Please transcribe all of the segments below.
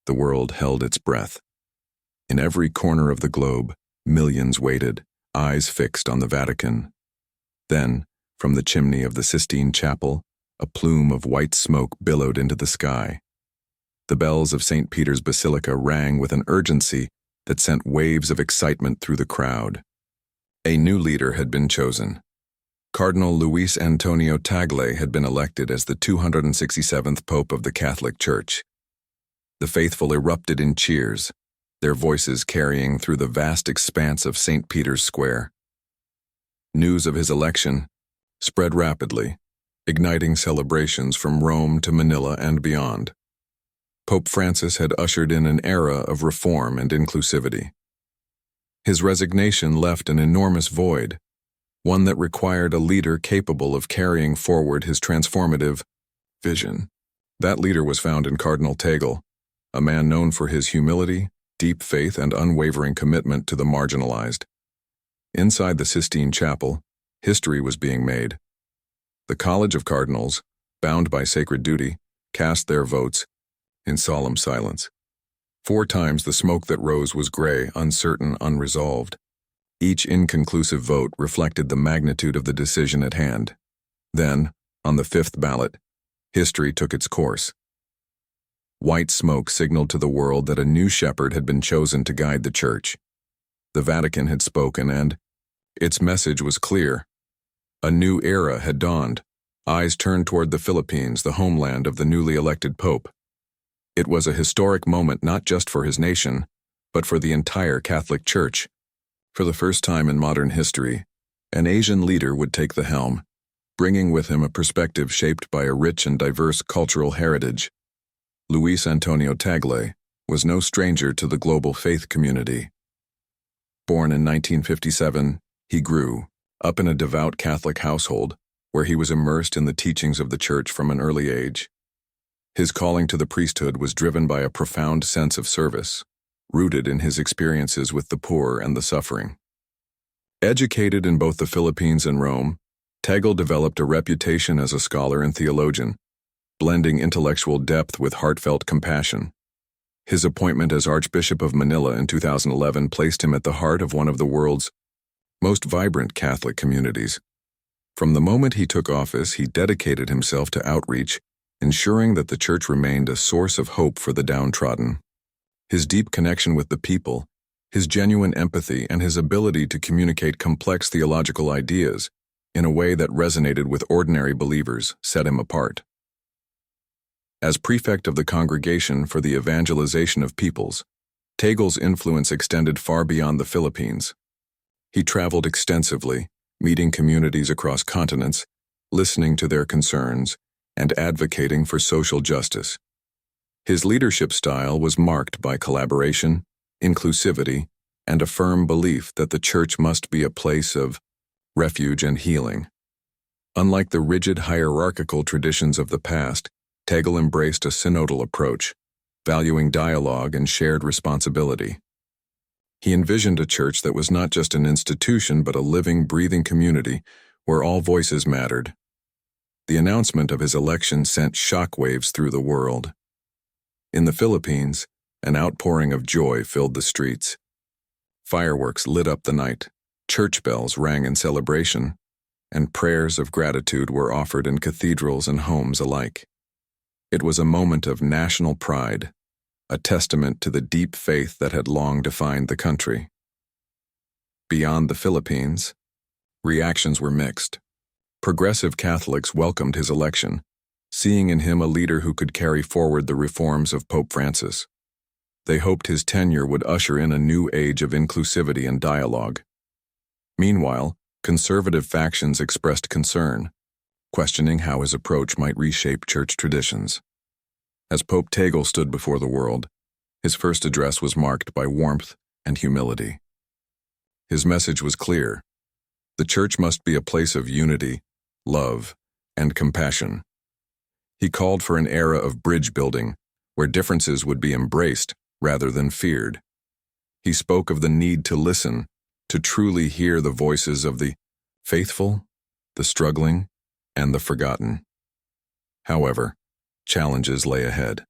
the world held its breath. In every corner of the globe, millions waited, eyes fixed on the Vatican. Then, from the chimney of the Sistine Chapel, a plume of white smoke billowed into the sky. The bells of St. Peter's Basilica rang with an urgency that sent waves of excitement through the crowd. A new leader had been chosen. Cardinal Luis Antonio Tagle had been elected as the 267th Pope of the Catholic Church. The faithful erupted in cheers, their voices carrying through the vast expanse of St. Peter's Square. News of his election spread rapidly, igniting celebrations from Rome to Manila and beyond. Pope Francis had ushered in an era of reform and inclusivity. His resignation left an enormous void, one that required a leader capable of carrying forward his transformative vision. That leader was found in Cardinal Tagle, a man known for his humility, deep faith, and unwavering commitment to the marginalized. Inside the Sistine Chapel, history was being made. The College of Cardinals, bound by sacred duty, cast their votes in solemn silence. 4 times the smoke that rose was gray, uncertain, unresolved. Each inconclusive vote reflected the magnitude of the decision at hand. Then, on the 5th ballot, history took its course. White smoke signaled to the world that a new shepherd had been chosen to guide the Church. The Vatican had spoken, and its message was clear. A new era had dawned, eyes turned toward the Philippines, the homeland of the newly elected Pope. It was a historic moment not just for his nation, but for the entire Catholic Church. For the first time in modern history, an Asian leader would take the helm, bringing with him a perspective shaped by a rich and diverse cultural heritage. Luis Antonio Tagle was no stranger to the global faith community. Born in 1957, he grew up in a devout Catholic household where he was immersed in the teachings of the Church from an early age. His calling to the priesthood was driven by a profound sense of service, rooted in his experiences with the poor and the suffering. Educated in both the Philippines and Rome, Tagle developed a reputation as a scholar and theologian, blending intellectual depth with heartfelt compassion. His appointment as Archbishop of Manila in 2011 placed him at the heart of one of the world's most vibrant Catholic communities. From the moment he took office, he dedicated himself to outreach, ensuring that the Church remained a source of hope for the downtrodden. His deep connection with the people, his genuine empathy, and his ability to communicate complex theological ideas in a way that resonated with ordinary believers set him apart. As prefect of the Congregation for the Evangelization of Peoples, Tagle's influence extended far beyond the Philippines. He traveled extensively, meeting communities across continents, listening to their concerns, and advocating for social justice. His leadership style was marked by collaboration, inclusivity, and a firm belief that the Church must be a place of refuge and healing. Unlike the rigid hierarchical traditions of the past, Tagle embraced a synodal approach, valuing dialogue and shared responsibility. He envisioned a church that was not just an institution but a living, breathing community where all voices mattered. The announcement of his election sent shockwaves through the world. In the Philippines, an outpouring of joy filled the streets. Fireworks lit up the night, church bells rang in celebration, and prayers of gratitude were offered in cathedrals and homes alike. It was a moment of national pride, a testament to the deep faith that had long defined the country. Beyond the Philippines, reactions were mixed. Progressive Catholics welcomed his election, seeing in him a leader who could carry forward the reforms of Pope Francis. They hoped his tenure would usher in a new age of inclusivity and dialogue. Meanwhile, conservative factions expressed concern, questioning how his approach might reshape church traditions. As Pope Tagle stood before the world, his first address was marked by warmth and humility. His message was clear: the Church must be a place of unity, love, and compassion. He called for an era of bridge building, where differences would be embraced rather than feared. He spoke of the need to listen, to truly hear the voices of the faithful, the struggling, and the forgotten. However, challenges lay ahead.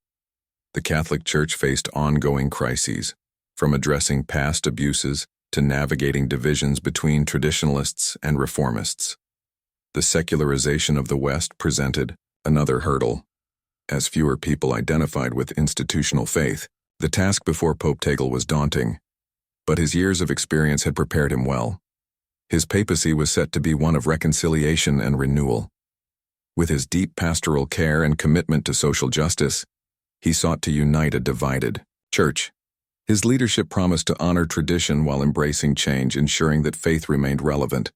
the Catholic Church faced ongoing crises, from addressing past abuses to navigating divisions between traditionalists and reformists. The secularization of the West presented another hurdle. As fewer people identified with institutional faith, the task before Pope Tagle was daunting, but his years of experience had prepared him well. His papacy was set to be one of reconciliation and renewal. With his deep pastoral care and commitment to social justice, he sought to unite a divided church. His leadership promised to honor tradition while embracing change, ensuring that faith remained relevant.